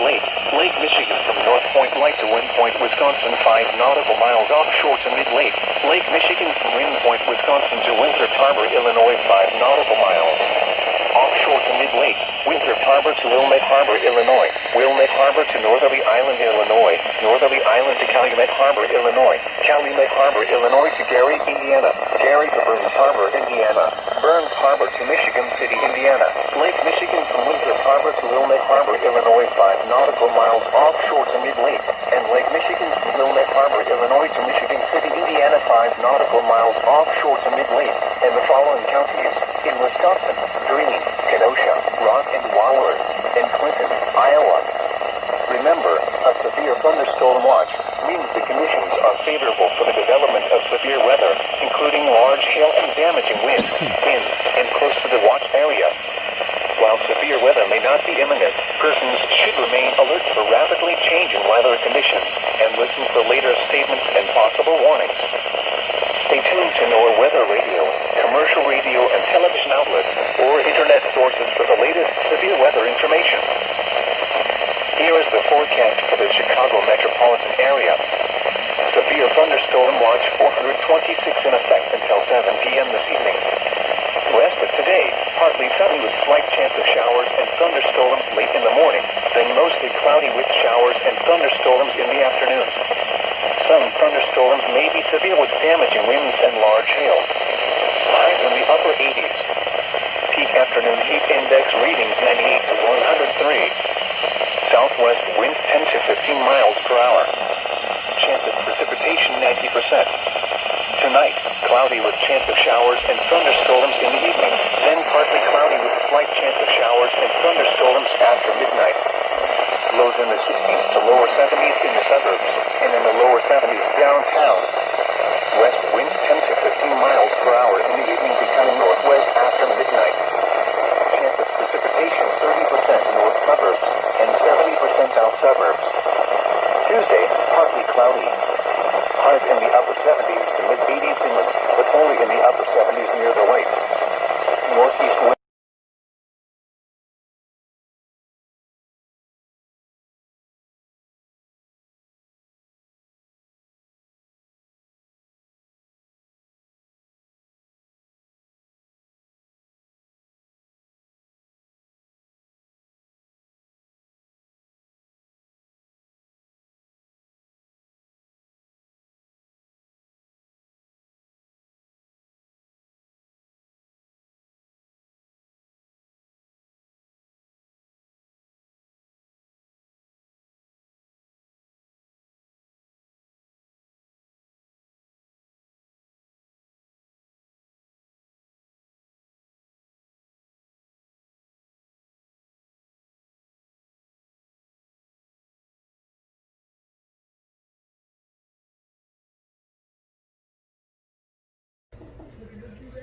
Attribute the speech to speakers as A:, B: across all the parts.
A: Lake, Lake Michigan from North Point Light to Wind Point, Wisconsin 5 nautical miles offshore to Mid-Lake, Lake Michigan from Wind Point, Wisconsin to Winthrop Harbor, Illinois 5 nautical miles. Offshore to Mid-Lake, Winthrop Harbor to Wilmette Harbor, Illinois, Wilmette Harbor to Northerly Island, Illinois, Northerly Island to Calumet Harbor, Illinois, Calumet Harbor, Illinois to Gary, Indiana, Gary to Burns Harbor, Indiana, Burns Harbor to Michigan City, Indiana, Lake Michigan from Winthrop Harbor to Wilmette Harbor, Illinois 5 nautical miles offshore to Mid-Lake, and Lake Michigan from Wilmette Harbor, Illinois to Michigan City, Indiana 5 nautical miles offshore to Mid-Lake, and the following counties in Wisconsin: Greene, Kenosha, Rock and Wallard, and Clinton, Iowa. Remember, a severe thunderstorm watch means the conditions are favorable for the development of severe weather, including large hail and damaging winds in and close to the watch area. While severe weather may not be imminent, persons should remain alert for rapidly changing weather conditions and listen for later statements and possible warnings. Stay tuned to NOAA Weather Radio, commercial radio and television outlets, or internet sources for the latest severe weather information. Here is the forecast for the Chicago metropolitan area. Severe thunderstorm watch 426 in effect until 7 p.m. this evening. Rest of today, partly sunny with slight chance of showers and thunderstorms late in the morning, then mostly cloudy with showers and thunderstorms in the afternoon. Some thunderstorms may be severe with damaging winds and large hail. Highs in the upper 80s. Peak afternoon heat index readings 98 to 103. Southwest winds 10 to 15 miles per hour. Chance of precipitation 90%. Tonight, cloudy with chance of showers and thunderstorms in the evening, then partly cloudy with slight chance of showers and thunderstorms after midnight. Lows in the 60s to lower 70s in the suburbs, and in the lower 70s downtown. West winds 10 to 15 miles per hour in the evening, becoming northwest after midnight. Chance of precipitation 30% north suburbs and 70% south suburbs. Tuesday, partly cloudy. Highs in the upper 70s to mid-80s inland, but only in the upper 70s near the lake. Northeast wind.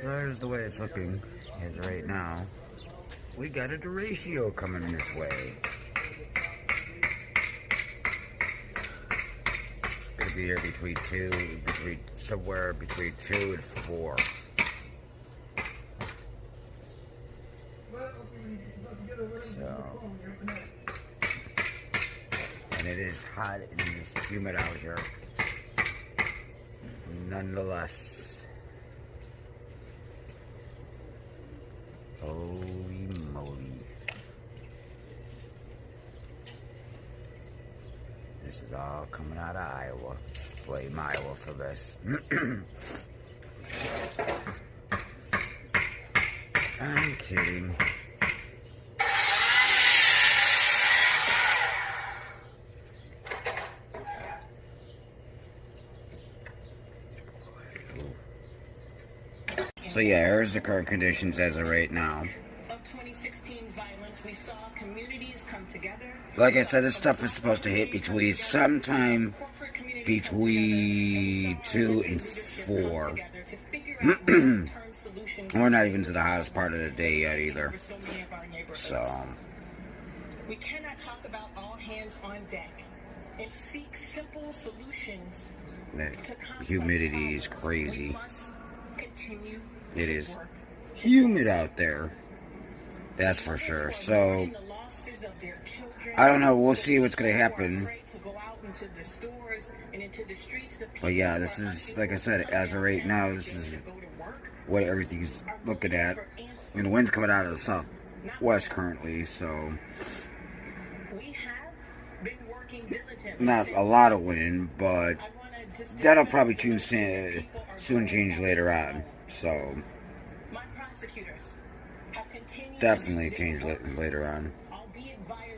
B: There's the way it's looking is right now. We got a Derecho coming this way. It's gonna be here somewhere between 2 and 4. So, and it is hot and it's humid out here. Nonetheless. Holy moly. This is all coming out of Iowa. Blame Iowa for this. I'm kidding. So yeah, here's the current conditions as of right now.
C: Of 2016 violence, we saw communities come together.
B: Like I said, this stuff is supposed to hit between sometime between 2 and 4. We're not even to the hottest part of the day yet either. So
C: we cannot talk about all hands on deck and seek simple solutions.
B: The humidity is crazy.
C: Continue.
B: It is humid out there. That's for sure. So
C: Their children.
B: I don't know. We'll see what's gonna
C: People are
B: happen.
C: afraid to go out into the stores and into the streets. The
B: But yeah,
C: people
B: this
C: are
B: is, like I said,
C: unable
B: as
C: to
B: of right now,
C: understand
B: this is
C: to go to work,
B: what everything's
C: are
B: looking
C: looking
B: at.
C: for answers.
B: And the wind's coming out of the
C: Not
B: southwest currently, so
C: We have been working diligently.
B: not a lot of wind, but
C: I wanna just
B: that'll probably soon
C: soon
B: change later on. So
C: My prosecutors have continued
B: definitely
C: to do
B: change
C: their work,
B: later on.
C: albeit via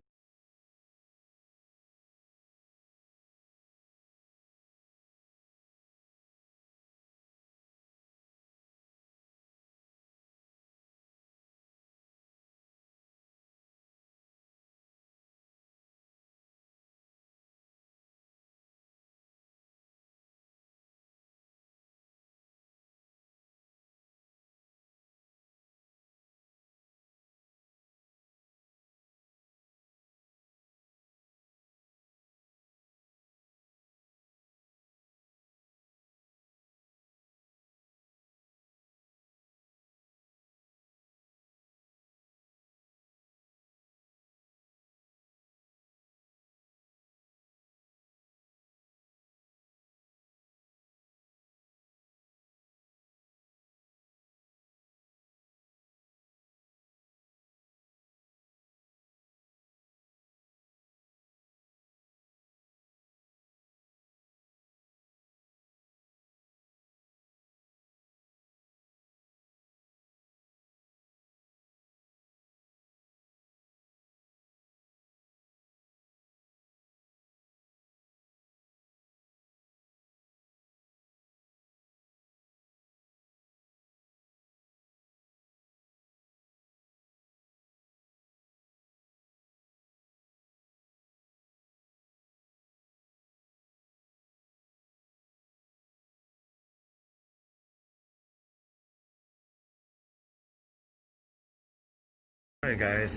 B: Alright guys,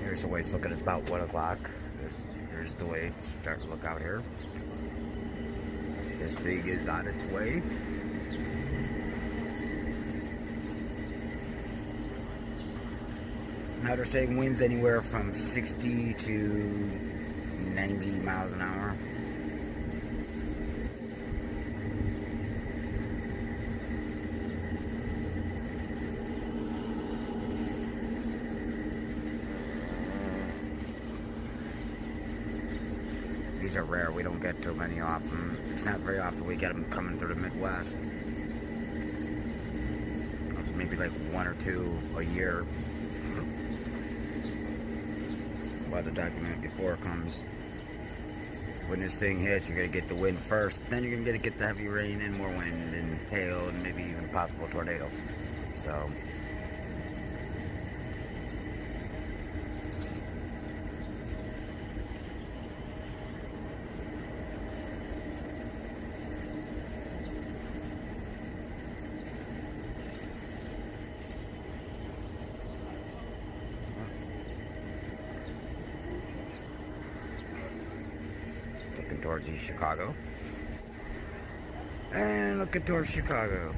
B: here's the way it's looking. It's about 1 o'clock. Here's the way it's starting to look out here. This thing is on its way. Now they're saying winds anywhere from 60 to 90 miles an hour. These are rare. We don't get too many often. It's not very often we get them coming through the Midwest. It's maybe like 1 or 2 a year. By the document before it comes. When this thing hits, you're gonna get the wind first. Then you're gonna get the heavy rain and more wind and hail and maybe even possible tornado. So. Looking towards East Chicago. And looking towards Chicago.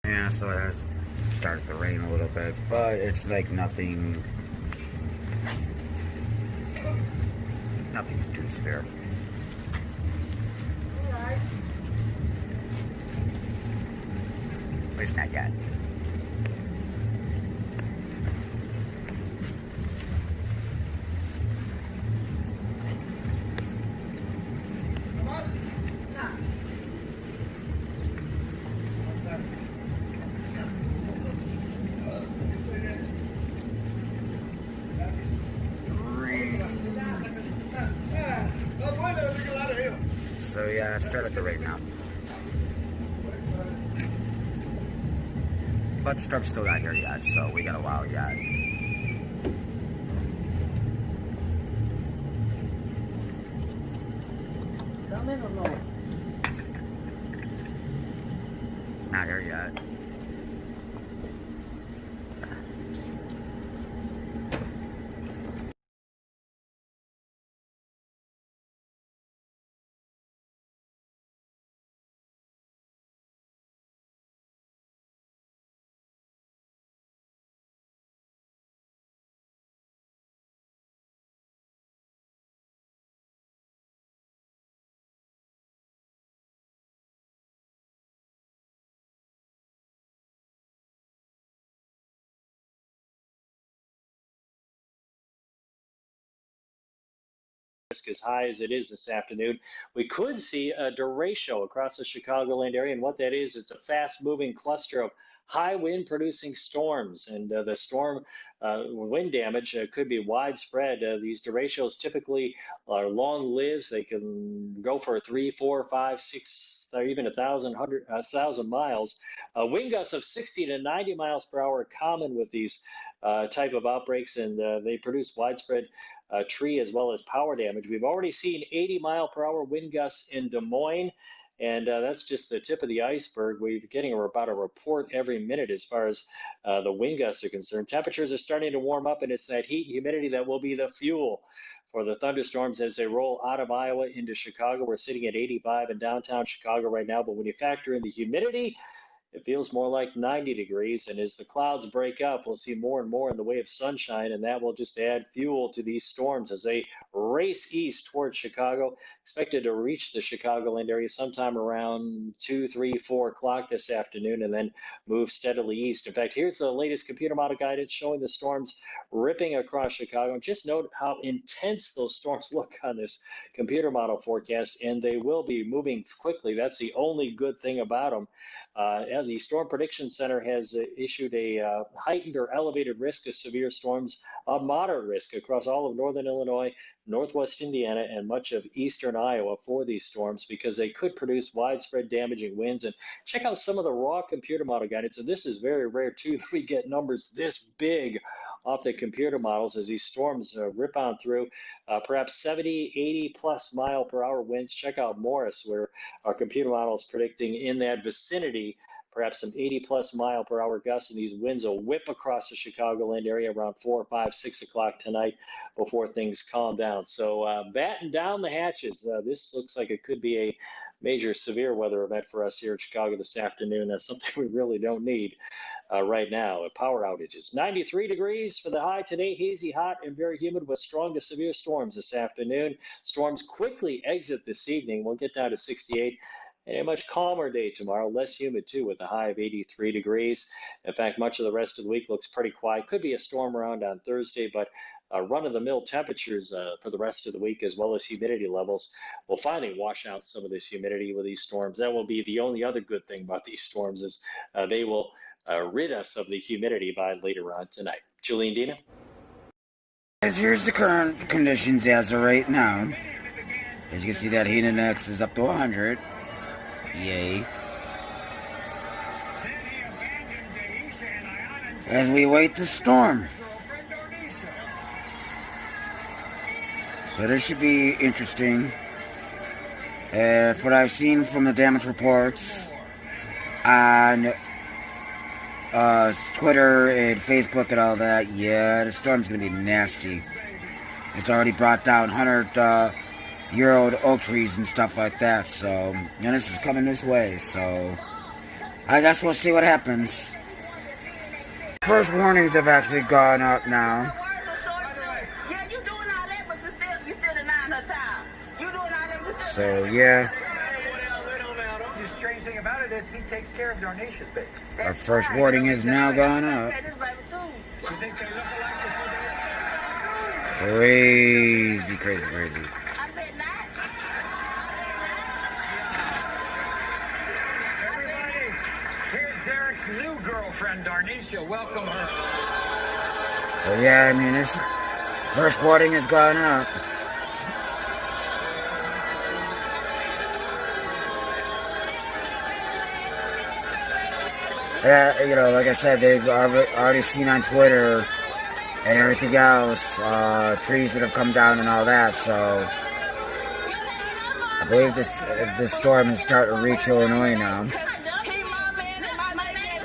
B: Yeah, so it has started to rain a little bit, but it's like nothing's too severe. At least not yet. So yeah, it started to rain now. But the storm's still not here yet, so we got a while yet. It's not here yet.
D: Risk as high as it is this afternoon. We could see a derecho across the Chicagoland area, and what that is, it's a fast-moving cluster of high wind producing storms, and the storm wind damage could be widespread. These derechos typically are long lives. They can go for 3, 4, 5, 6, or even 1,000 miles. Wind gusts of 60 to 90 miles per hour are common with these type of outbreaks, and they produce widespread tree as well as power damage. We've already seen 80-mile-per-hour wind gusts in Des Moines, and that's just the tip of the iceberg. We're getting about a report every minute as far as the wind gusts are concerned. Temperatures are starting to warm up, and it's that heat and humidity that will be the fuel for the thunderstorms as they roll out of Iowa into Chicago. We're sitting at 85 in downtown Chicago right now, but when you factor in the humidity, it feels more like 90 degrees, and as the clouds break up, we'll see more and more in the way of sunshine, and that will just add fuel to these storms as they race east towards Chicago. Expected to reach the Chicagoland area sometime around 2, 3, 4 o'clock this afternoon, and then move steadily east. In fact, here's the latest computer model guidance showing the storms ripping across Chicago. And just note how intense those storms look on this computer model forecast, and they will be moving quickly. That's the only good thing about them. The Storm Prediction Center has issued a heightened or elevated risk of severe storms, a moderate risk across all of northern Illinois, northwest Indiana, and much of eastern Iowa for these storms because they could produce widespread damaging winds. And check out some of the raw computer model guidance. And this is very rare, too, that we get numbers this big off the computer models as these storms rip on through. Perhaps 70, 80 plus mile per hour winds. Check out Morris, where our computer model is predicting in that vicinity perhaps some 80 plus mile per hour gusts, and these winds will whip across the Chicagoland area around 4, 5, 6 o'clock tonight before things calm down. So batten down the hatches. This looks like it could be a major severe weather event for us here in Chicago this afternoon. That's something we really don't need right now. Power outages. 93 degrees for the high today. Hazy, hot, and very humid with strong to severe storms this afternoon. Storms quickly exit this evening. We'll get down to 68. And a much calmer day tomorrow, less humid too, with a high of 83 degrees. In fact, much of the rest of the week looks pretty quiet. Could be a storm around on Thursday, but run-of-the-mill temperatures for the rest of the week, as well as humidity levels, will finally wash out some of this humidity with these storms. That will be the only other good thing about these storms is they will rid us of the humidity by later on tonight. Julie and Dina?
B: Here's the current conditions as of right now. As you can see, that heat index is up to 100. Yay. As we wait the storm. So this should be interesting. From what I've seen from the damage reports on Twitter and Facebook and all that, yeah, the storm's going to be nasty. It's already brought down 100-year-old oak trees and stuff like that, so, this is coming this way, so I guess we'll see what happens. First warnings have actually gone up now. So yeah.
E: The strange thing about it is he takes care of Darnatia's baby.
B: Our first warning has now gone up. Crazy, crazy, crazy.
E: Everybody, here's Derek's new girlfriend, Darnatia. Welcome her.
B: So yeah, I mean, this first warning has gone up. Yeah, you know, like I said, they've already seen on Twitter and everything else, trees that have come down and all that, so I believe this storm is starting to reach Illinois now.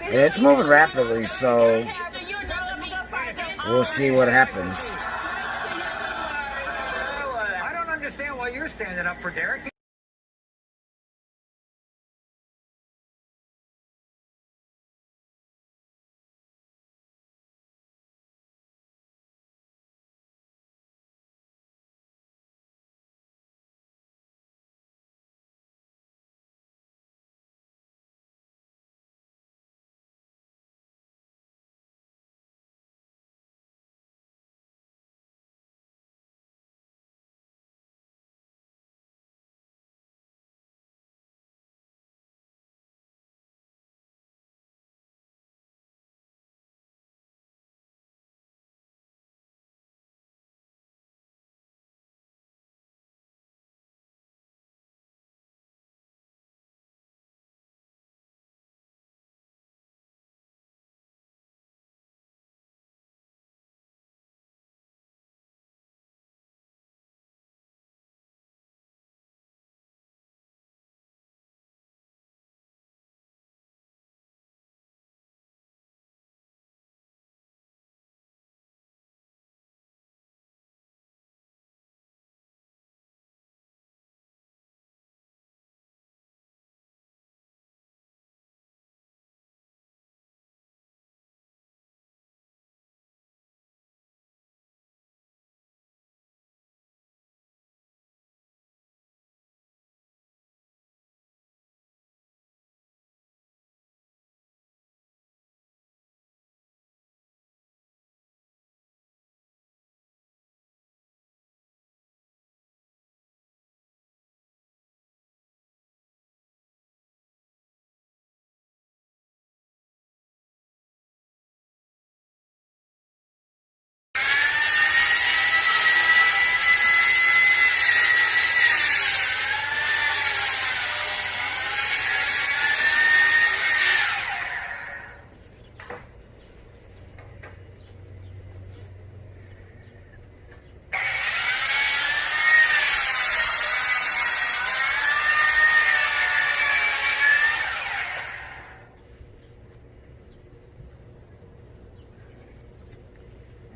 B: And it's moving rapidly, so we'll see what happens.
E: I don't understand why you're standing up for Derek.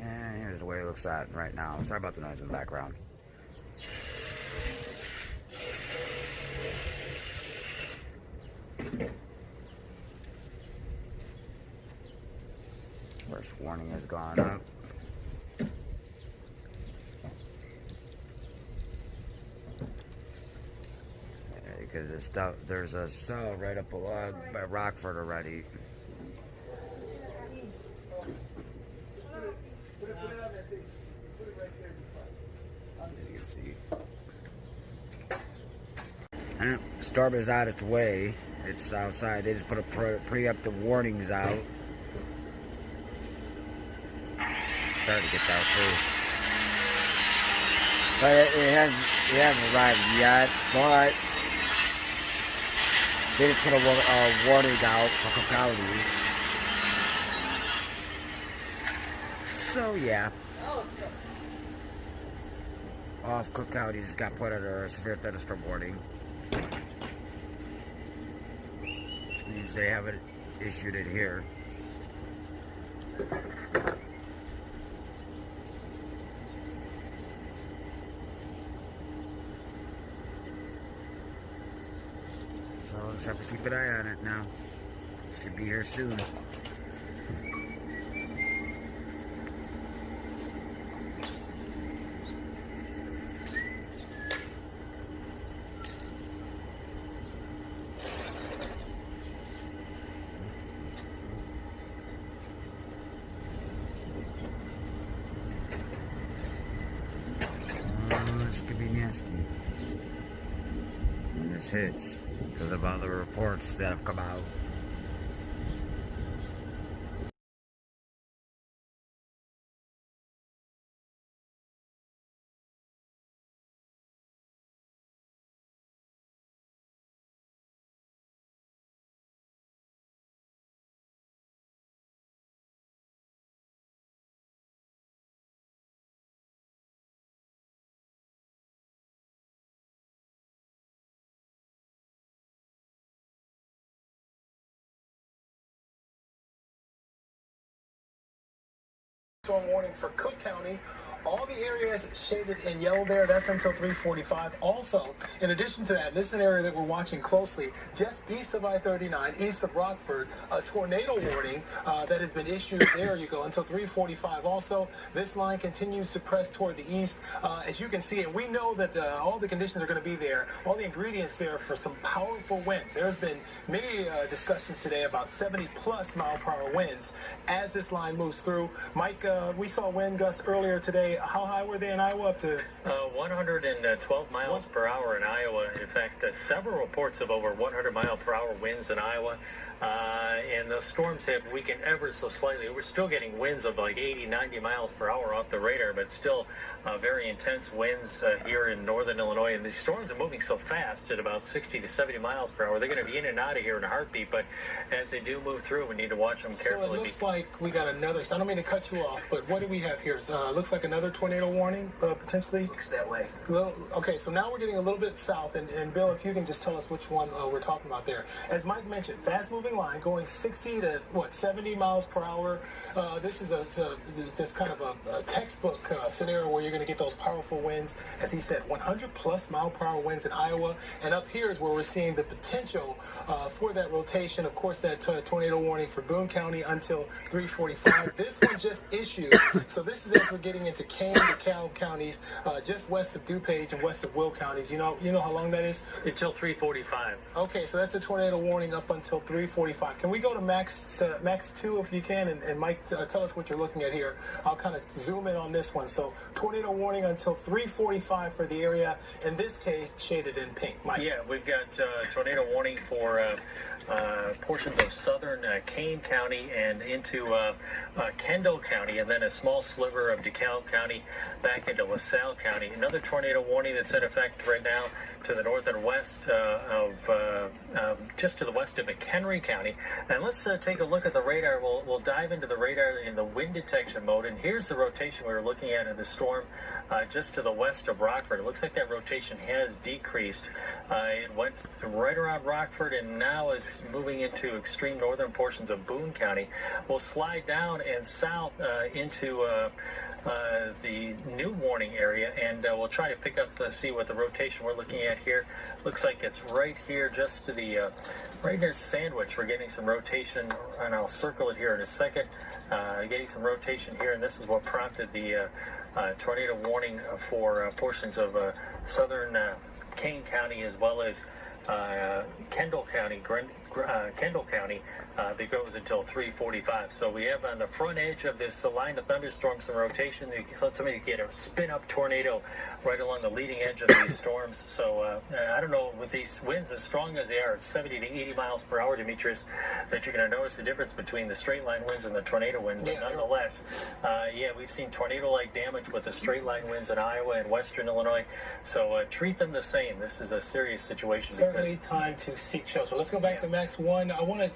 B: And here's the way it looks at right now. Sorry about the noise in the background. First warning has gone up. Because there's a cell right up along by Rockford already. As you can see. And storm is on its way. It's outside. They just put a preemptive warnings out. It's starting to get down too. But it hasn't arrived yet. But they just put a warning out for Cook County. So yeah. Off Cook County just got put under a severe thunderstorm warning. Which means they haven't issued it here. So we'll just have to keep an eye on it now. Should be here soon. This could be nasty when this hits because of all the reports that have come out.
E: Storm warning for Cook County. All the areas shaded in yellow there, that's until 3:45. Also, in addition to that, this is an area that we're watching closely, just east of I-39, east of Rockford, a tornado warning that has been issued, there you go, until 3:45. Also, this line continues to press toward the east. As you can see, and we know that all the conditions are going to be there, all the ingredients there for some powerful winds. There's been many discussions today about 70-plus mile-per-hour winds as this line moves through. Mike, we saw wind gusts earlier today. How high were they in Iowa? Up to
F: 112 miles per hour in Iowa. In fact, several reports of over 100 mile per hour winds in Iowa. And the storms have weakened ever so slightly. We're still getting winds of like 80, 90 miles per hour off the radar, but still very intense winds here in northern Illinois. And these storms are moving so fast at about 60 to 70 miles per hour. They're going to be in and out of here in a heartbeat, but as they do move through, we need to watch them carefully.
E: So it looks like we got another, I don't mean to cut you off, but what do we have here? Looks like another tornado warning, potentially.
F: Looks that way.
E: Okay, so now we're getting a little bit south, and Bill, if you can just tell us which one we're talking about there. As Mike mentioned, fast-moving line going 60 to 70 miles per hour. This is just kind of a textbook scenario where you're going to get those powerful winds. As he said, 100-plus mile-per-hour winds in Iowa, and up here is where we're seeing the potential for that rotation. Of course, that tornado warning for Boone County until 3:45. This one just issued, so this is as we're getting into Kane, DeKalb counties, just west of DuPage and west of Will counties. You know how long that is?
F: Until 3:45.
E: Okay, so that's a tornado warning up until 3:45. Can we go to max 2 if you can, and Mike, tell us what you're looking at here. I'll kind of zoom in on this one. So tornado warning until 3:45 for the area, in this case shaded in pink. Mike.
F: Yeah, we've got tornado warning for portions of southern Kane County and into Kendall County, and then a small sliver of DeKalb County back into LaSalle County. Another tornado warning that's in effect right now to the north and west just to the west of McHenry County. And let's take a look at the radar. We'll dive into the radar in the wind detection mode, and here's the rotation we were looking at in the storm just to the west of Rockford. It looks like that rotation has decreased. It went right around Rockford and now is moving into extreme northern portions of Boone County. We'll slide down and south into the new warning area, and we'll try to pick up, see what the rotation we're looking at here. Looks like it's right here, just to the, right near Sandwich. We're getting some rotation, and I'll circle it here in a second. Getting some rotation here, and this is what prompted the tornado warning for portions of southern Kane County as well as Kendall County, that goes until 3:45. So we have on the front edge of this line of thunderstorms some rotation. Let somebody get a spin-up tornado right along the leading edge of these storms. So I don't know, with these winds as strong as they are, at 70 to 80 miles per hour, Demetrius, that you're going to notice the difference between the straight line winds and the tornado winds. But nonetheless, we've seen tornado-like damage with the straight line winds in Iowa and western Illinois. So treat them the same. This is a serious situation.
E: Certainly time to seek shelter. Let's go back to Max 1. I want to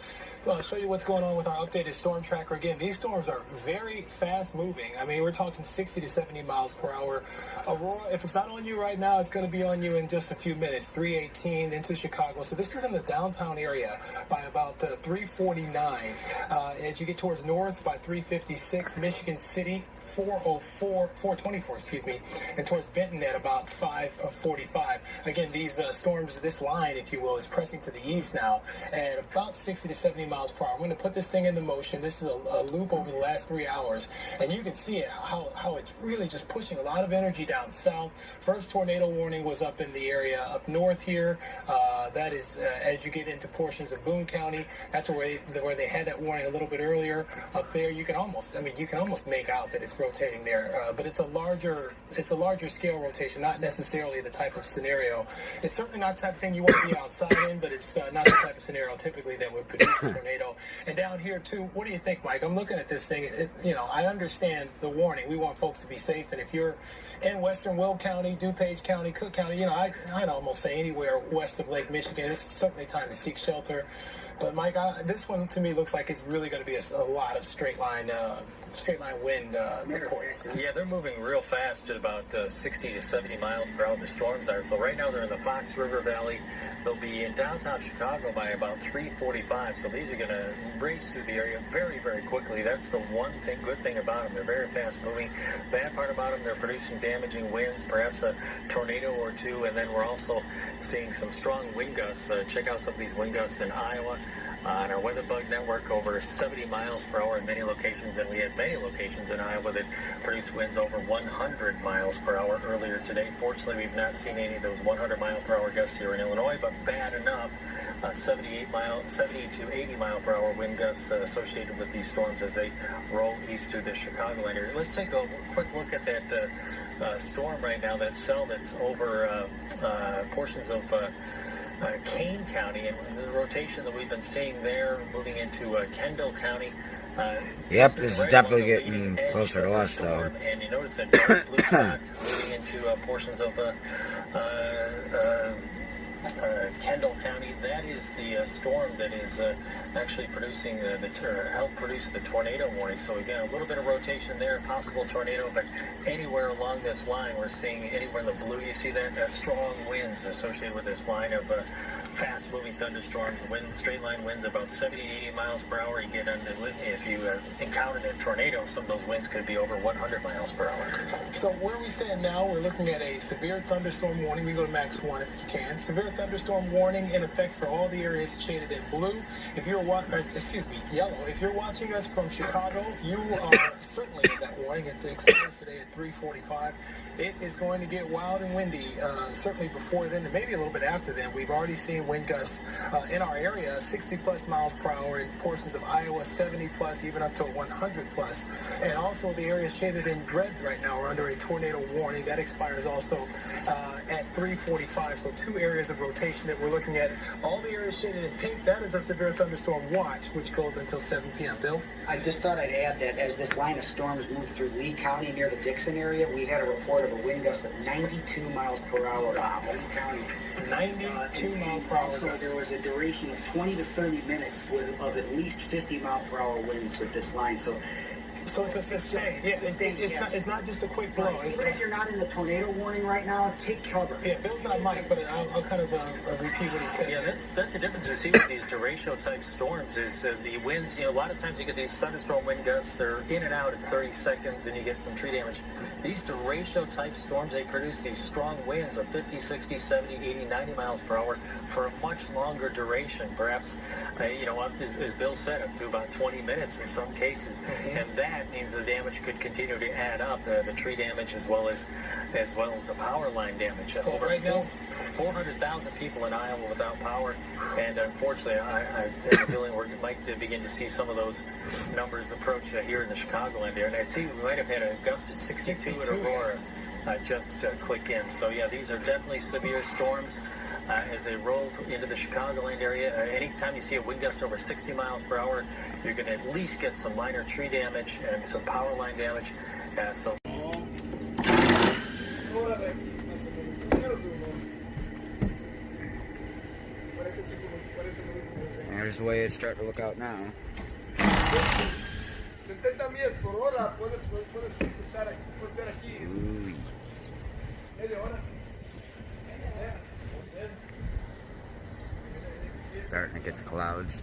E: show you what's going on with our updated storm tracker. Again, these storms are very fast moving. I mean, we're talking 60 to 70 miles per hour. Aurora, if it's not on you right now, it's going to be on you in just a few minutes. 3:18 into Chicago. So this is in the downtown area by about 3:49. As you get towards north by 3:56, Michigan City, 424, excuse me, and towards Benton at about 5:45. Again, these storms, this line, if you will, is pressing to the east now at about 60 to 70 miles per hour. I'm going to put this thing into motion. This is a loop over the last 3 hours, and you can see it, how it's really just pushing a lot of energy down south. First tornado warning was up in the area up north here. That is as you get into portions of Boone County. That's where they had that warning a little bit earlier. Up there, you can almost make out that it's rotating there, but it's a larger scale rotation, not necessarily the type of scenario. It's certainly not the type of thing you want to be outside in, but it's not the type of scenario typically that would produce a tornado. And down here too, what do you think, Mike? I'm looking at this thing. I understand the warning. We want folks to be safe, and if you're in western Will County, DuPage County, Cook County, I'd almost say anywhere west of Lake Michigan, it's certainly time to seek shelter. But Mike, this one to me looks like it's really going to be a lot of straight line wind reports.
F: Yeah, they're moving real fast at about 60 to 70 miles per hour. The storms are. So right now they're in the Fox River Valley. They'll be in downtown Chicago by about 3:45. So these are going to race through the area very, very quickly. That's the good thing about them. They're very fast moving. Bad part about them, they're producing damaging winds, perhaps a tornado or two. And then we're also seeing some strong wind gusts. Check out some of these wind gusts in Iowa. On our WeatherBug network, over 70 miles per hour in many locations, and we had many locations in Iowa that produced winds over 100 miles per hour earlier today. Fortunately, we've not seen any of those 100 mile per hour gusts here in Illinois, but bad enough. 70 to 80 mile per hour wind gusts associated with these storms as they roll east through the Chicagoland area. Let's take a quick look at that storm right now, that cell that's over portions of Kane County, and the rotation that we've been seeing there, moving into Kendall County.
B: Yep, this is definitely getting closer to us, though.
F: And you notice that dark blue spot moving into portions of Kendall County. That is the storm that is actually producing help produce the tornado warning. So again, a little bit of rotation there, possible tornado, but anywhere along this line, we're seeing anywhere in the blue, you see that strong winds associated with this line of fast-moving thunderstorms. Straight line winds about 70 to 80 miles per hour. You get if you encountered a tornado, some of those winds could be over 100 miles per hour.
E: So where we stand now, we're looking at a severe thunderstorm warning. We go to max 1 if you can. Severe thunderstorm warning in effect for all the areas shaded in blue. If you're yellow. If you're watching us from Chicago, you are certainly in that warning. It's experienced today at 3:45. It is going to get wild and windy, certainly before then, and maybe a little bit after then. We've already seen wind gusts in our area, 60 plus miles per hour in portions of Iowa, 70 plus, even up to 100 plus. And also the areas shaded in red right now are under a tornado warning. That expires also at 3:45. So 2 areas of rotation that we're looking at. All the areas shaded in pink, that is a severe thunderstorm watch, which goes until 7 p.m. Bill?
G: I just thought I'd add that as this line of storms moved through Lee County near the Dixon area, we had a report of a wind gust of 92 miles per hour in Lee County.
E: 92 mile per hour.
G: Also, there was a duration of 20 to 30 minutes of at least 50 mile per hour winds with this line.
E: So it's a sustained. Yeah, it's not just a quick blow.
G: Even if you're not in the tornado warning right now, take cover.
E: Yeah, Bill's not Mike, but I'll kind of repeat what he said.
F: Yeah, that's the difference we see with these derecho type storms is the winds. A lot of times you get these thunderstorm wind gusts. They're in and out in 30 seconds, and you get some tree damage. These derecho type storms, they produce these strong winds of 50, 60, 70, 80, 90 miles per hour for a much longer duration, perhaps, as Bill said, up to about 20 minutes in some cases. Mm-hmm. And that means the damage could continue to add up, the tree damage as well as the power line damage.
E: So
F: over
E: right now,
F: 400,000 people in Iowa without power, and unfortunately, I have a feeling we might begin to see some of those numbers approach here in the Chicagoland area. And I see we might have had a gust of 62 at Aurora just click in. So yeah, these are definitely severe storms. As they roll into the Chicagoland area, anytime you see a wind gust over 60 miles per hour, you're going to at least get some minor tree damage and some power line damage.
B: There's the way it's starting to look out now. Ooh. Starting to get the clouds.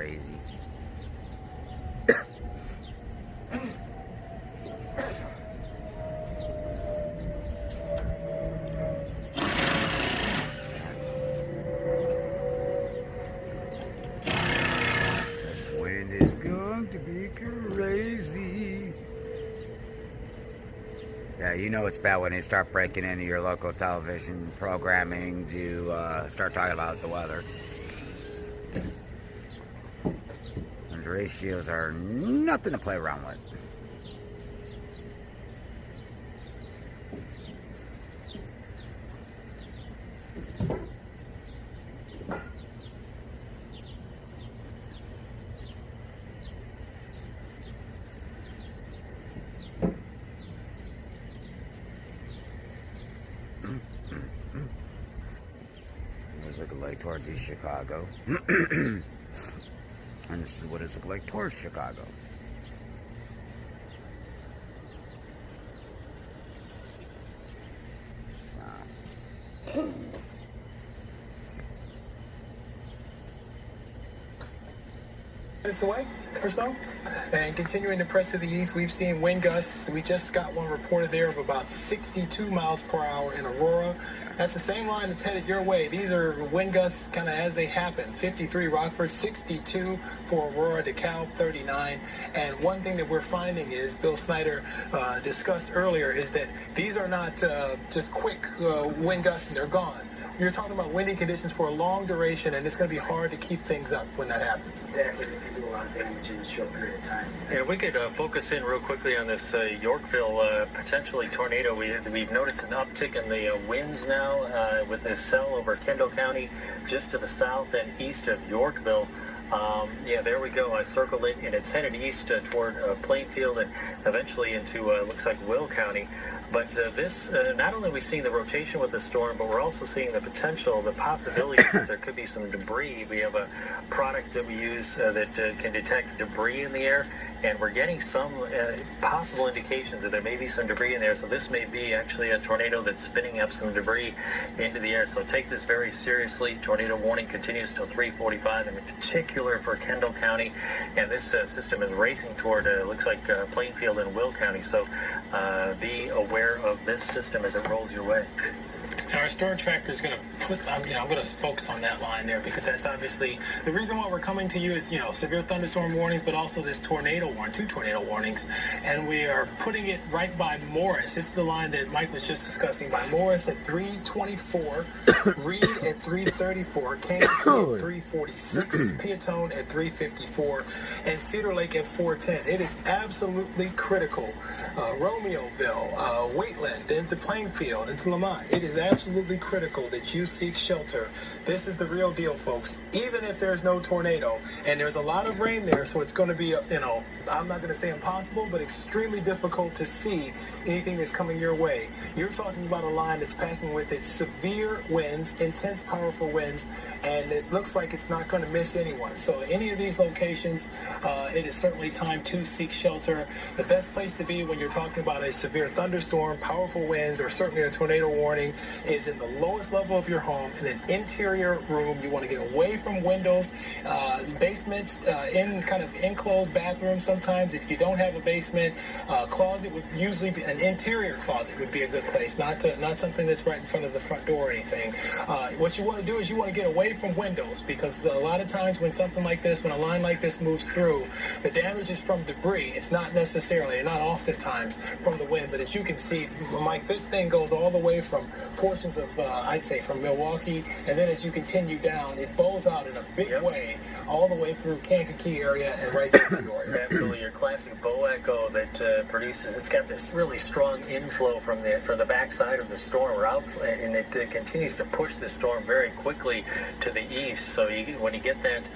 B: crazy. This wind is going to be crazy. Yeah, you know it's bad when they start breaking into your local television programming to start talking about the weather. And ratios are nothing to play around with. It's looking like towards East Chicago. And this is what it's looking like towards Chicago. So.
E: Minutes away or so. And continuing to press to the east, we've seen wind gusts. We just got one reported there of about 62 miles per hour in Aurora. That's the same line that's headed your way. These are wind gusts kind of as they happen. 53 Rockford, 62 for Aurora, DeKalb, 39. And one thing that we're finding is, Bill Snyder discussed earlier, is that these are not just quick wind gusts and they're gone. You're talking about windy conditions for a long duration, and it's going to be hard to keep things up when that happens.
G: Exactly. They can do a lot of damage in a short period of time.
F: Yeah, we could focus in real quickly on this Yorkville potentially tornado. We've noticed an uptick in the winds now with this cell over Kendall County, just to the south and east of Yorkville. Yeah, there we go. I circled it, and it's headed east toward Plainfield and eventually into, looks like Will County. But this, not only are we seeing the rotation with the storm, but we're also seeing the potential, the possibility that there could be some debris. We have a product that we use that can detect debris in the air, and we're getting some possible indications that there may be some debris in there. So this may be actually a tornado that's spinning up some debris into the air. So take this very seriously. Tornado warning continues till 3:45, in particular for Kendall County. And this system is racing toward, looks like Plainfield and Will County. So be aware of this system as it rolls your way.
E: And our storm tracker is going to put, I'm going to focus on that line there, because that's obviously the reason why we're coming to you is, severe thunderstorm warnings, but also this tornado warning, 2 tornado warnings. And we are putting it right by Morris. This is the line that Mike was just discussing, by Morris at 324, Reed at 334, Kankakee at 346, Peatone at 354, and Cedar Lake at 410. It is absolutely critical. Romeoville, Wheatland, into Plainfield, into Lamont. It is absolutely critical that you seek shelter. This is the real deal, folks. Even if there's no tornado, and there's a lot of rain there, so it's going to be, I'm not going to say impossible, but extremely difficult to see anything that's coming your way. You're talking about a line that's packing with it severe winds, intense, powerful winds, and it looks like it's not going to miss anyone. So any of these locations, it is certainly time to seek shelter. The best place to be when you're talking about a severe thunderstorm, powerful winds, or certainly a tornado warning is in the lowest level of your home, in an interior room. You want to get away from windows, basements, in kind of enclosed bathrooms. Sometimes if you don't have a basement, closet would usually be an interior closet would be a good place, not something that's right in front of the front door or anything. What you want to do is you want to get away from windows, because a lot of times when something like this, when a line like this moves through, the damage is from debris. It's not necessarily, not oftentimes, from the wind. But as you can see, Mike, this thing goes all the way from portions of, I'd say, from Milwaukee, and then as you continue down, it bows out in a big way all the way through Kankakee area and right through New York.
F: Absolutely, your classic bow echo that produces. It's got this really strong inflow from the backside of the storm, and it continues to push the storm very quickly to the east. So when you get that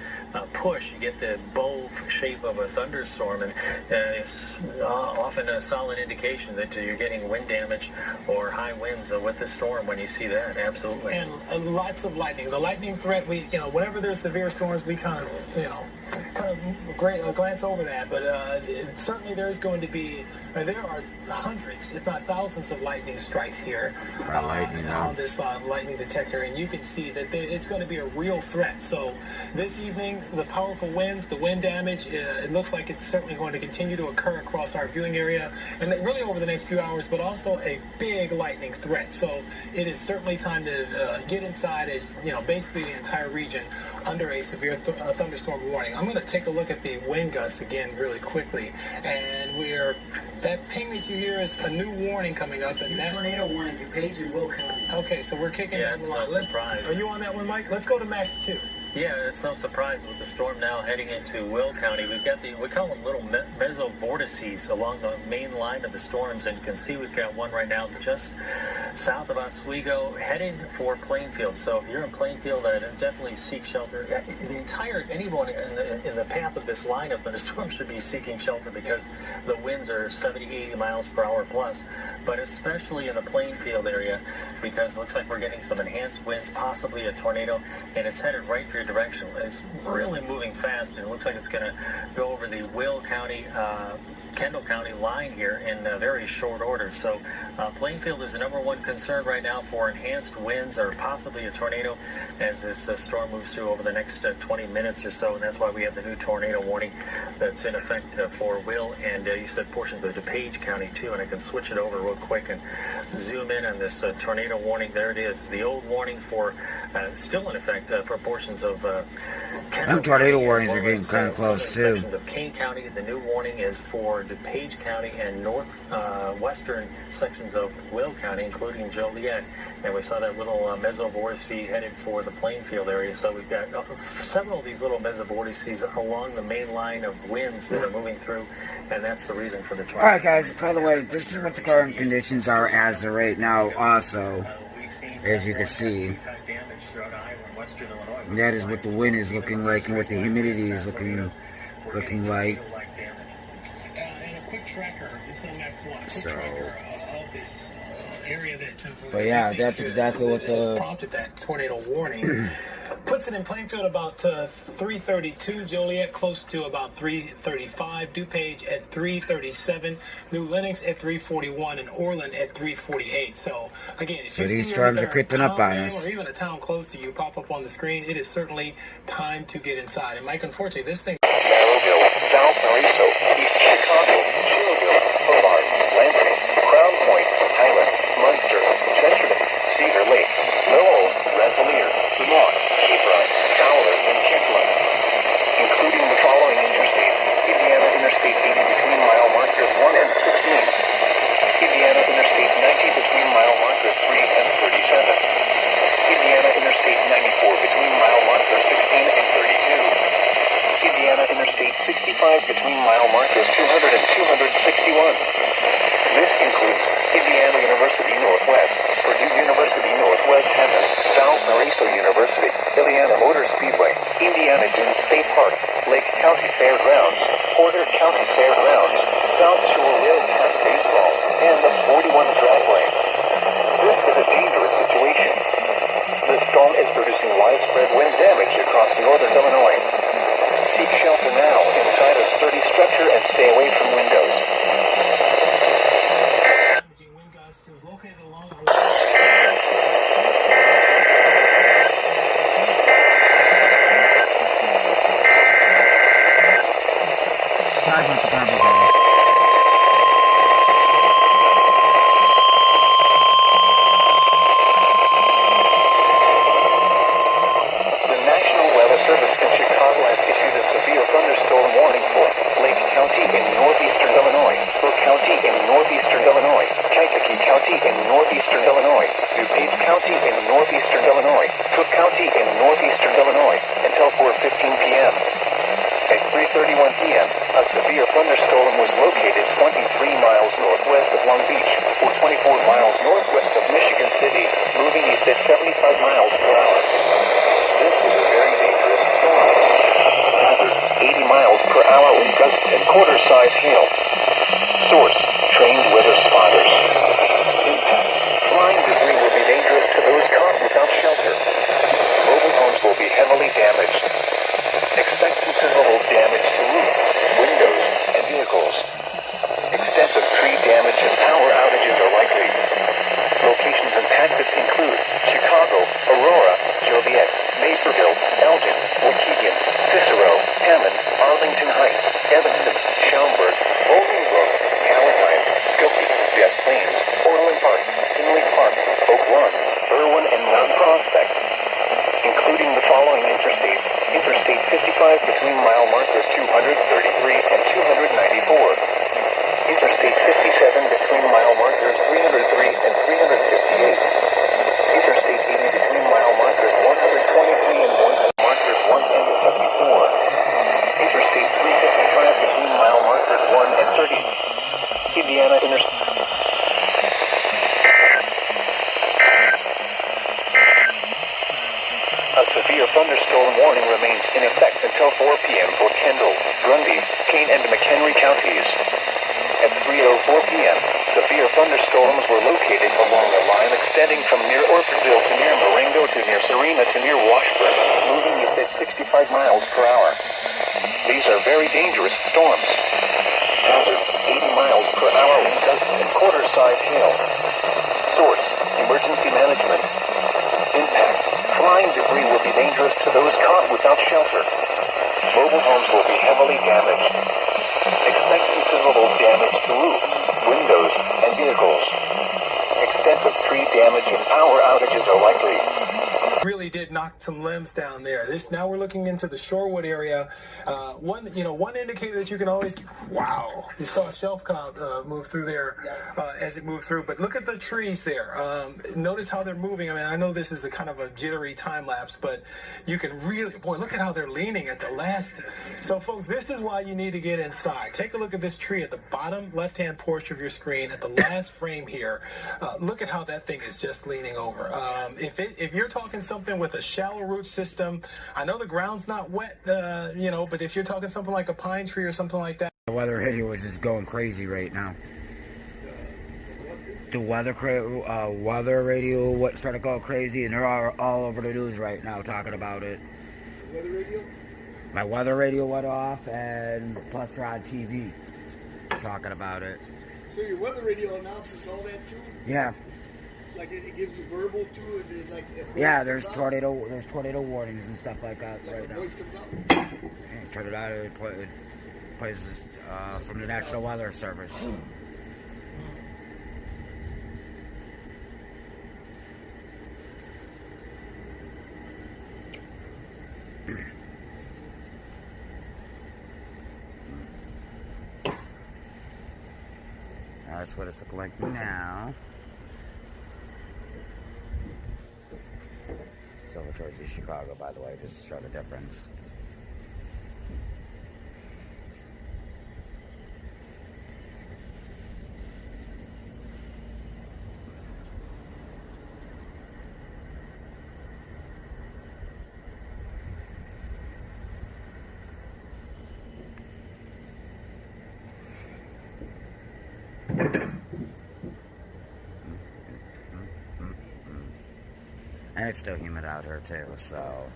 F: push, you get the bow shape of a thunderstorm, and it's often a solid indication that you're getting wind damage or high winds with the storm when you see that. Absolutely.
E: And lots of lightning. The lightning threat, whenever there's severe storms, we kind of glance over that, but certainly there's going to be, there are hundreds, if not thousands, of lightning strikes here on this lightning detector, and you can see that it's going to be a real threat. So this evening, the powerful winds, the wind damage, it looks like it's certainly going to continue to occur across our viewing area, and really over the next few hours, but also a big lightning threat. So it is certainly time to get inside, as basically the entire region under a severe thunderstorm warning. I'm going to take a look at the wind gusts again really quickly, and that ping that you hear is a new warning coming up, and that
G: tornado warning, DuPage and Will County.
E: Okay, so we're kicking
F: Yeah,
E: that
F: it's
E: along.
F: no surprise.
E: Are you on that one, Mike? Let's go to Max 2.
F: Yeah, it's no surprise with the storm now heading into Will County. We've got we call them little mesovortices along the main line of the storms, and you can see we've got one right now just south of Oswego heading for Plainfield. So if you're in Plainfield, definitely seek shelter. Anyone in the path of this lineup of the storm should be seeking shelter, because the winds are 70, 80 miles per hour plus, but especially in the Plainfield area, because it looks like we're getting some enhanced winds, possibly a tornado, and it's headed right for your direction. It's really moving fast, and it looks like it's going to go over the Will County, Kendall County line here in very short order. So Plainfield is the number one concern right now for enhanced winds or possibly a tornado as this storm moves through over the next 20 minutes or so, and that's why we have the new tornado warning that's in effect for Will, and you said portions of DuPage County too, and I can switch it over real quick and zoom in on this tornado warning. There it is. The old warning for still in effect for portions of
B: Them tornado warnings are getting kind of close too.
F: Sections of Kane County. The new warning is for DuPage County and northwestern sections of Will County, including Joliet. And we saw that little mesovortice headed for the Plainfield area. So we've got several of these little mesovortices along the main line of winds that are moving through, and that's the reason for the tornado.
B: Alright guys, by the way, this is what the current conditions are as of right now also, as you can see. That is what the wind is looking like and what the humidity is looking like.
E: And a quick tracker, this is Max 1, a quick tracker of this area that
B: But yeah, that's exactly what
E: prompted that tornado warning. Puts it in Plainfield about 332, Joliet close to about 335, DuPage at 337, New Lenox at 341, and Orland at 348. So again, if you
B: these
E: see
B: storms are creeping up on us,
E: or even a town close to you pop up on the screen, it is certainly time to get inside. And Mike, unfortunately, this thing.
A: Narrowville, South Mauricio, East Chicago, Sherville, Hobart, Lansing, Crown Point, Highland, Munster, Chesterton, Cedar Lake, Lowell, Rensselaer, Vermont, Hebron, Fowler, and Kentland, including the following interstates: Indiana Interstate 80 between mile markers 1 and 16, Indiana Interstate 90 between mile markers 3 and 37, Indiana Interstate 94 between mile markers 16 and 32, Indiana Interstate 65 between mile markers 200 and 261. This includes Indiana University Northwest, Purdue University Northwest Hammond, South Mauricio University, Indiana Motor Speedway, Indiana Dunes State Park, Lake County Fairgrounds, Porter County Fairgrounds, South Shore Railpath Baseball, and the 41 Dragway. This is a dangerous situation. The storm is producing widespread wind damage across northern Illinois. Seek shelter now inside a sturdy structure and stay away from windows.
E: Wind gusts. It was located along
B: sorry about the trouble, guys.
A: The National Weather Service in Chicago has issued a severe thunderstorm warning for Lake County in northeastern Illinois, Cook County in northeastern Illinois, Kankakee County in northeastern Illinois, DuPage County in northeastern Illinois, Cook County in northeastern Illinois, until 4:15 p.m. At 3:31 p.m., a severe thunderstorm was located 23 miles northwest of Long Beach, or 24 miles northwest of Michigan City, moving east at 75 miles per hour. This is a very dangerous storm. Hazard, 80 miles per hour with gusts and quarter-size hail. Source, trained weather spotters. Impact, flying debris will be dangerous to those caught without shelter. Mobile homes will be heavily damaged. Expect considerable damage to roofs, windows, and vehicles. Extensive tree damage and power outages are likely. Locations impacted include Chicago, Aurora, Naperville, Elgin, Waukegan, Cicero, Hammond, Arlington Heights, Evanston, Schaumburg, Bolingbrook, Caroline, Skokie, Des Plaines, Orland Park, Tinley Park, Oak Lawn, Irwin, and Mount Prospect, including the following interstates. Interstate 55 between mile markers 233 and 294. Interstate 57 between mile markers 303 and 358. Interstate 80 between mile markers 123 and markers 1 and 74. Interstate 355 between mile markers 1 and 30. Indiana Interstate. A severe thunderstorm warning remains in effect until 4 p.m. for Kendall, Grundy, Kane, and McHenry counties. At 3:04 p.m., severe thunderstorms were located along a line extending from near Orfordville to near Marengo to near Serena to near Washburn, moving at 65 miles per hour. These are very dangerous storms. Hazard, 80 miles per hour wind gusts and quarter-size hail. Source, emergency management. Impact, flying debris will be dangerous to those caught without shelter. Mobile homes will be heavily damaged. Expect considerable damage to roofs, windows, and vehicles. Extensive tree damage and power outages are likely.
E: Really did knock some limbs down there. Now we're looking into the Shorewood area. One indicator that you can always, wow, you saw a shelf cloud move through there as it moved through. But look at the trees there. Notice how they're moving. I mean, I know this is a kind of a jittery time lapse, but you can really, look at how they're leaning at the last. So folks, this is why you need to get inside. Take a look at this tree at the bottom left-hand portion of your screen at the last frame here. Look at how that thing is just leaning over. If you're talking something with a shallow root system, I know the ground's not wet, but if you're talking something like a pine tree or something like that.
B: The weather radio is just going crazy right now. The weather radio started going crazy, and they're all over the news right now talking about it.
H: Weather radio?
B: My weather radio went off, and plus they're on TV talking about it.
H: So your weather radio announces all that too?
B: Yeah.
H: Like it gives you verbal too, and like
B: yeah, there's tornado warnings and stuff like that right now.
H: Voice comes out.
B: Yeah, turn it out. It plays from the National Weather Service. That's what it's looking like now. Over towards East Chicago, by the way, just to show the difference. And it's still humid out here too, so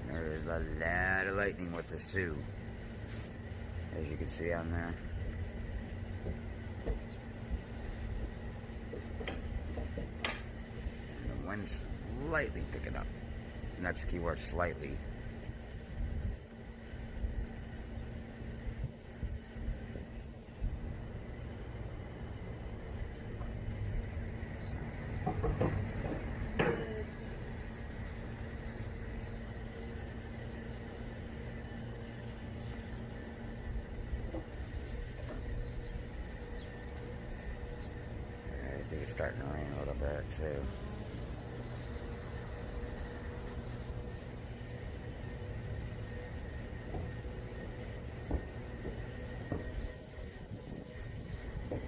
B: there is a lot of lightning with this too, as you can see on there. And the wind's slightly picking up. And that's the key word, slightly. It's starting to rain a little bit too.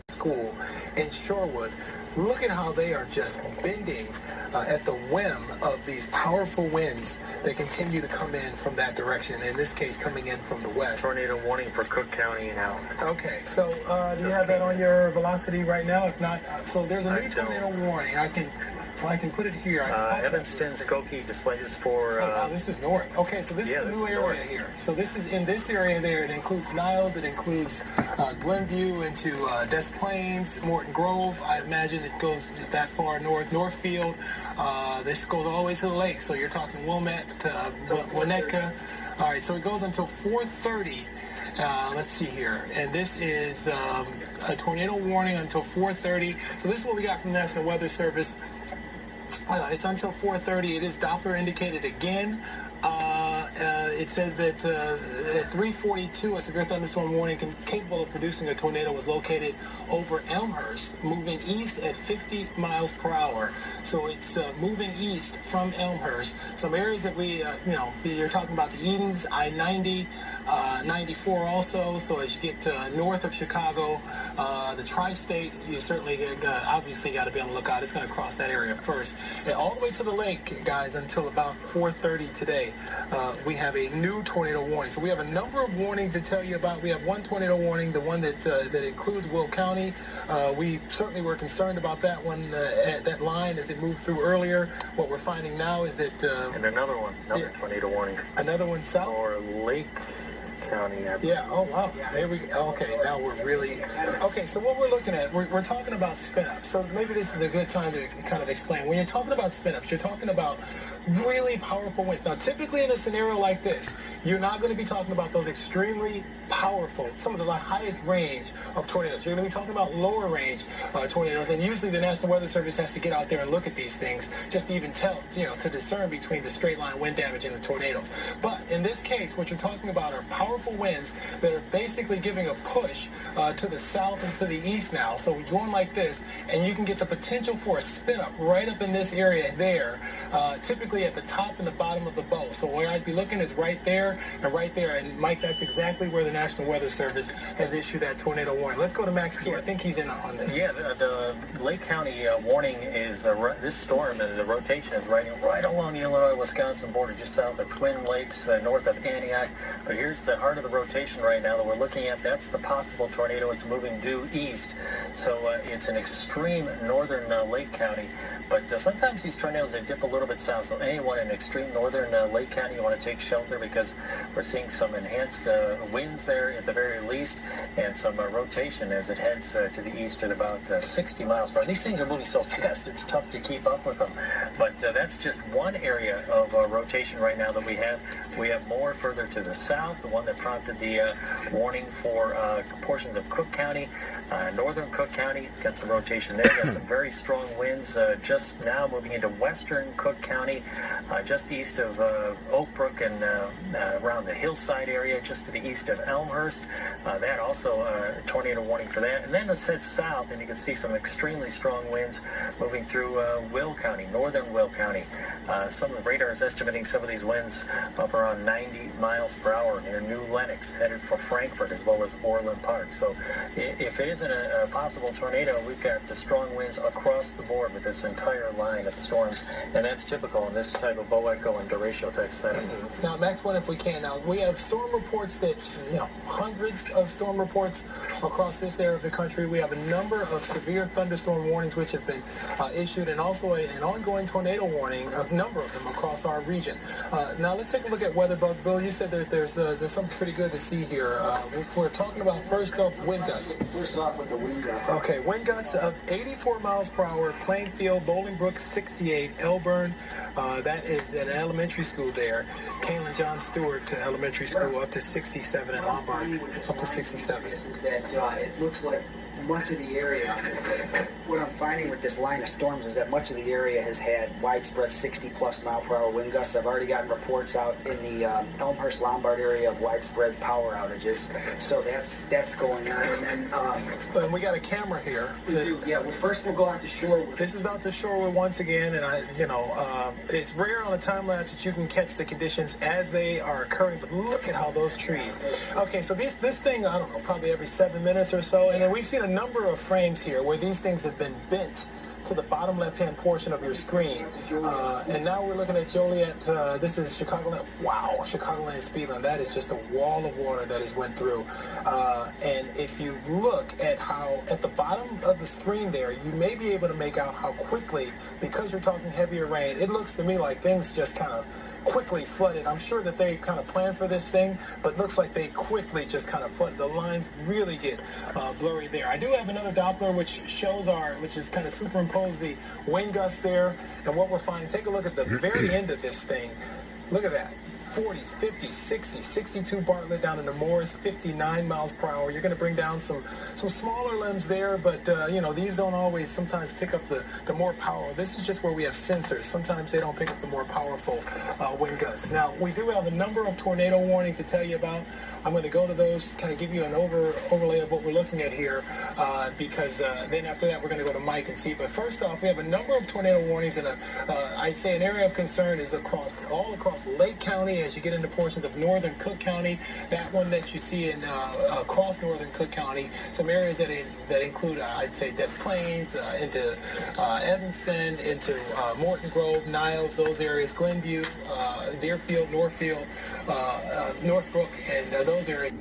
E: School in Shorewood. Look at how they are just bending at the whim of these powerful winds that continue to come in from that direction, in this case coming in from the west.
F: Tornado warning for Cook County now.
E: Okay, so do you have that on your velocity right now? If not, so there's a new tornado warning. I can Well, I can put it here.
F: Evanston, Skokie display this for.
E: Wow, this is north. Okay, so this is a new area
F: north
E: here. So this is in this area there. It includes Niles. It includes Glenview into Des Plaines, Morton Grove. I imagine it goes that far north. Northfield. This goes all the way to the lake. So you're talking Wilmette, Winnetka. All right, so it goes until 4:30. Let's see here. And this is a tornado warning until 4:30. So this is what we got from the National Weather Service. It's until 4:30. It is Doppler indicated again. It says that at 3:42, a severe thunderstorm warning capable of producing a tornado was located over Elmhurst, moving east at 50 miles per hour. So it's moving east from Elmhurst. Some areas that you're talking about the Edens, I-90, 94 also. So as you get north of Chicago, the tri-state, you certainly obviously got to be on the lookout. It's going to cross that area first. And all the way to the lake, guys, until about 4:30 today, we have a new tornado warning. So we have a number of warnings to tell you about. We have one tornado warning, the one that includes Will County. We certainly were concerned about that one, at that line as it moved through earlier. What we're finding now is that...
F: and another tornado warning.
E: Another one south?
F: Or Lake County.
E: Yeah, oh wow, there we go. Okay, now we're really... Okay, so what we're looking at, we're talking about spin-ups. So maybe this is a good time to kind of explain. When you're talking about spin-ups, you're talking about really powerful winds. Now, typically in a scenario like this, you're not going to be talking about those extremely powerful, some of the highest range of tornadoes. You're going to be talking about lower range tornadoes, and usually the National Weather Service has to get out there and look at these things just to even tell, to discern between the straight line wind damage and the tornadoes. But in this case, what you're talking about are powerful winds that are basically giving a push to the south and to the east now. So we're going like this, and you can get the potential for a spin up right up in this area there, typically at the top and the bottom of the bow. So where I'd be looking is right there and right there. And Mike, that's exactly where the National Weather Service has issued that tornado warning. Let's go to Max too. I think he's in on this.
F: Yeah, the Lake County warning is this storm, the rotation is right along the Illinois-Wisconsin border, just south of Twin Lakes, north of Antioch. But here's the heart of the rotation right now that we're looking at. That's the possible tornado. It's moving due east. So it's an extreme northern Lake County. But sometimes these tornadoes, they dip a little bit south. So anyone in extreme northern Lake County, you want to take shelter because we're seeing some enhanced winds there at the very least, and some rotation as it heads to the east at about 60 miles per hour. These things are moving so fast, it's tough to keep up with them. But that's just one area of rotation right now that we have. We have more further to the south, the one that prompted the warning for portions of Cook County. Northern Cook County, got some rotation there. Got some very strong winds just now moving into western Cook County, just east of Oak Brook and around the hillside area, just to the east of Elmhurst. That also a tornado warning for that. And then let's head south, and you can see some extremely strong winds moving through Will County, northern Will County. Some of the radar is estimating some of these winds up around 90 miles per hour near New Lenox, headed for Frankfort as well as Orland Park. So if it isn't a possible tornado, we've got the strong winds across the board with this entire line of storms, and that's typical in this type of Boeco and Derecho type setting.
E: Now, Max, one if we can. Now, we have storm reports that, hundreds of storm reports across this area of the country. We have a number of severe thunderstorm warnings which have been issued, and also an ongoing tornado warning, a number of them across our region. Now, let's take a look at weather bug. Bill, you said that there's something pretty good to see here. We're talking about, first up, wind gusts.
G: First off with the wind gusts.
E: Okay, wind gusts of 84 miles per hour, Plainfield, Bolingbrook 68, Elburn, that is at an elementary school there. Kaylin John Stewart Elementary School up to 67 at Lombard, up to 67.
G: This is that it looks like much of the area, what I'm finding with this line of storms is that much of the area has had widespread 60-plus mile-per-hour wind gusts. I've already gotten reports out in the Elmhurst-Lombard area of widespread power outages. So that's going on. And then
E: and we got a camera here.
G: We do, yeah. Well, first we'll go out to Shorewood.
E: This is out to Shorewood once again, and it's rare on a time lapse that you can catch the conditions as they are occurring. But look at how those trees. Okay, so this thing, I don't know, probably every 7 minutes or so, and then we've seen a number of frames here where these things have been bent to the bottom left-hand portion of your screen. And now we're looking at Joliet. This is Chicagoland. Wow, Chicagoland Speedland. That is just a wall of water that has went through. And if you look at how, at the bottom of the screen there, you may be able to make out how quickly, because you're talking heavier rain, it looks to me like things just kind of quickly flooded. I'm sure that they kind of planned for this thing, but looks like they quickly just kind of flooded. The lines really get blurry there. I do have another Doppler which shows which is kind of superimposed the wind gust there, and what we're finding. Take a look at the very end of this thing. Look at that. 40s, 50s, 60s, 62 Bartlett down into Morris, 59 miles per hour. You're going to bring down some smaller limbs there, but these don't always sometimes pick up the more power. This is just where we have sensors. Sometimes they don't pick up the more powerful wind gusts. Now, we do have a number of tornado warnings to tell you about. I'm going to go to those, kind of give you an overlay of what we're looking at here, because then after that we're going to go to Mike and see. But first off, we have a number of tornado warnings, and I'd say an area of concern is all across Lake County as you get into portions of northern Cook County. That one that you see in across northern Cook County, some areas that include, I'd say, Des Plaines, into Evanston, into Morton Grove, Niles, those areas, Glenview, Deerfield, Northfield, Northbrook, and those areas.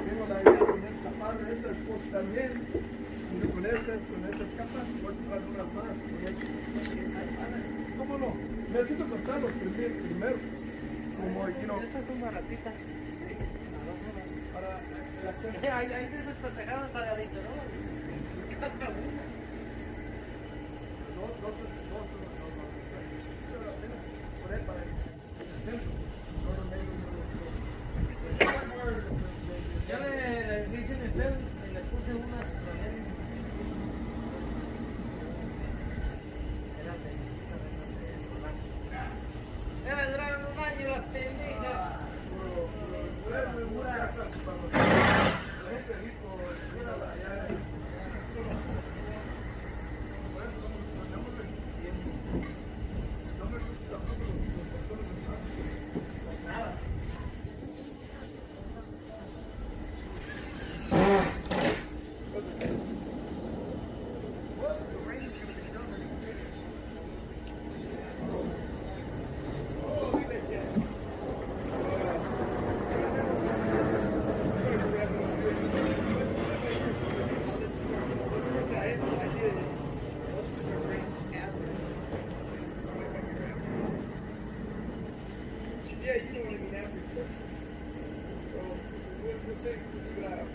H: Tengo la idea de poner tapadas estas cosas también. Con estas capas, voy a comprar unas más. ¿Cómo no? Necesito cortarlos primero. Como,
I: Estas son baratitas.
H: para el acceso.
I: Hay de esas protegidas para adentro, ¿no?
H: Poner para el centro.
I: Ya le dicen el pelo y le puse unas también. Ya duraron un año las pendejas.
H: Yeah, you don't want to be happy for it. So, we'll figure it out.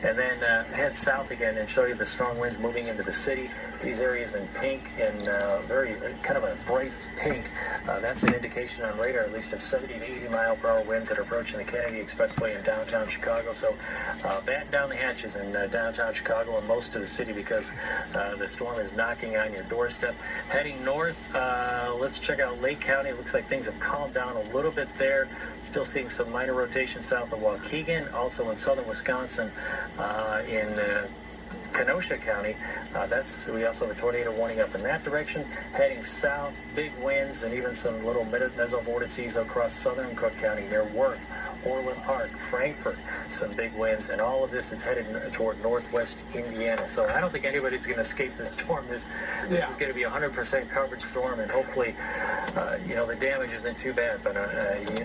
F: and then head south again and show you the strong winds moving into the city. These areas in pink and very kind of a bright pink. That's an indication on radar, at least, of 70 to 80 mile per hour winds that are approaching the Kennedy Expressway in downtown Chicago. So batten down the hatches in downtown Chicago and most of the city because the storm is knocking on your doorstep. Heading north, let's check out Lake County. It looks like things have calmed down a little bit there. Still seeing some minor rotation south of Waukegan, also in southern Wisconsin, in Kenosha County. We also have a tornado warning up in that direction. Heading south, big winds and even some little mesovortices across southern Cook County near Worth, Orland Park, Frankfort, some big winds, and all of this is headed toward northwest Indiana. So I don't think anybody's going to escape this storm. This is going to be a 100% coverage storm, and hopefully, the damage isn't too bad. But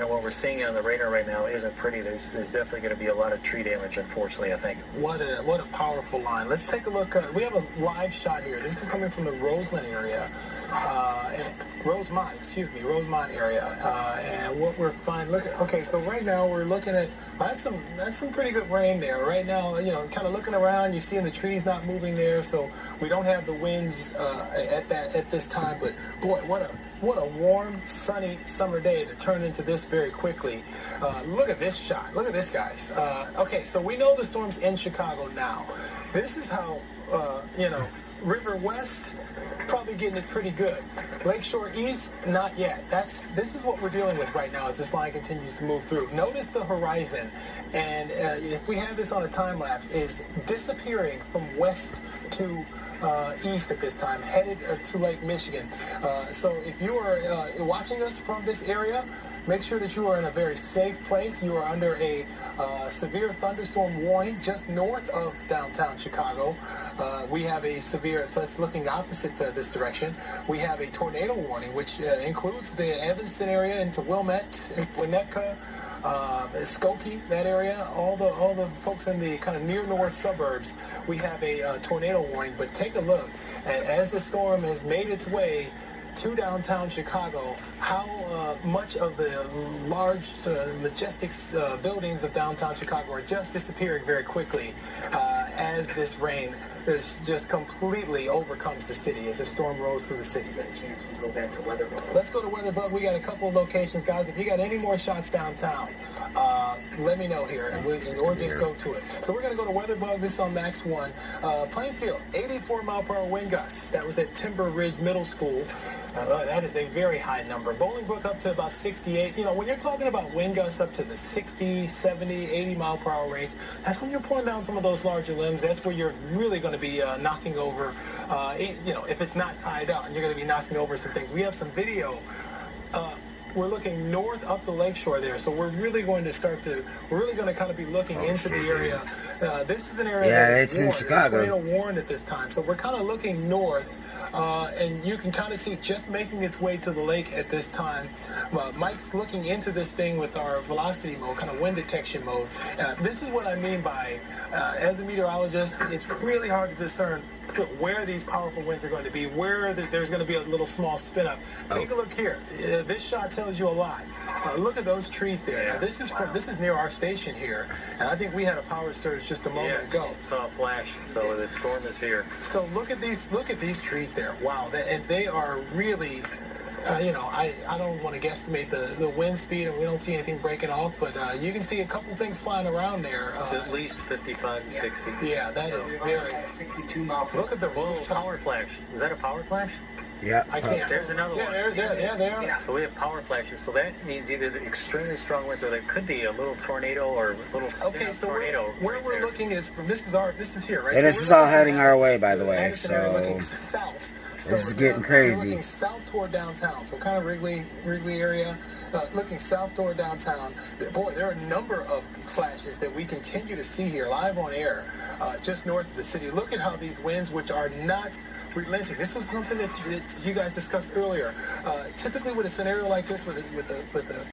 F: what we're seeing on the radar right now isn't pretty. There's definitely going to be a lot of tree damage, unfortunately, I think.
E: What a powerful line. Let's take a look. We have a live shot here. This is coming from the Rosemont area. Rosemont area. And what we're finding, so right now we're looking at, that's some pretty good rain there. Right now, kind of looking around, you're seeing the trees not moving there, so we don't have the winds at this time, but boy, what a warm, sunny summer day to turn into this very quickly. Look at this shot. Look at this, guys. Okay, so we know the storm's in Chicago now. This is how, River West, probably getting it pretty good. Lakeshore East, not yet. This is what we're dealing with right now as this line continues to move through. Notice the horizon, and if we have this on a time lapse, is disappearing from west to east at this time, headed to Lake Michigan. So if you are watching us from this area, make sure that you are in a very safe place. You are under a severe thunderstorm warning just north of downtown Chicago. We have a severe, so it's looking opposite to this direction. We have a tornado warning, which includes the Evanston area into Wilmette, Winnetka, Skokie, that area, all the folks in the kind of near north suburbs. We have a tornado warning, but take a look. As the storm has made its way to downtown Chicago, how much of the large, majestic buildings of downtown Chicago are just disappearing very quickly as this rain just completely overcomes the city as the storm rolls through the city.
G: Got a chance to go back to Weatherbug.
E: Let's go to Weatherbug. We got a couple of locations, guys. If you got any more shots downtown, let me know here, or just go to it. So we're going to go to Weatherbug. This is on Max 1. Plainfield, 84 mile per hour wind gusts. That was at Timber Ridge Middle School. That is a very high number. Bolingbrook up to about 68. When you're talking about wind gusts up to the 60, 70, 80 mile per hour range, that's when you're pulling down some of those larger limbs. That's where you're really going to be knocking over, if it's not tied out, and you're going to be knocking over some things. We have some video. We're looking north up the lakeshore there, so we're really going to kind of be looking into the area. This is an area
B: it's in Chicago.
E: It's tornado warned at this time, so we're kind of looking north. And you can kind of see it just making its way to the lake at this time. Mike's looking into this thing with our velocity mode, kind of wind detection mode. This is what I mean by, as a meteorologist, it's really hard to discern where these powerful winds are going to be, where there's going to be a little small spin up. Take a look here. This shot tells you a lot. Look at those trees there. Now, this is near our station here, and I think we had a power surge just a moment ago.
F: Saw a flash, so the storm is here.
E: So look at these trees there. Wow, and they are really. I don't want to guesstimate the wind speed, and we don't see anything breaking off, but you can see a couple things flying around there.
F: It's at least 55 to 60.
E: Yeah, that is very.
G: 62 mile per hour.
E: Look at the
F: power flash. Is that a power flash?
B: Yeah.
E: I can't.
F: There's another one.
E: There.
F: So we have power flashes. So that means either the extremely strong winds, or there could be a little tornado or a little tornado.
E: Where we're looking is from. This is here, right?
B: And this is all heading our way, by the way. So
E: looking south.
B: So this is getting crazy.
E: We're looking south toward downtown, so kind of Wrigley area. Looking south toward downtown. Boy, there are a number of flashes that we continue to see here live on air, just north of the city. Look at how these winds, which are not relenting. This was something that you guys discussed earlier. Typically, with a scenario like this, with the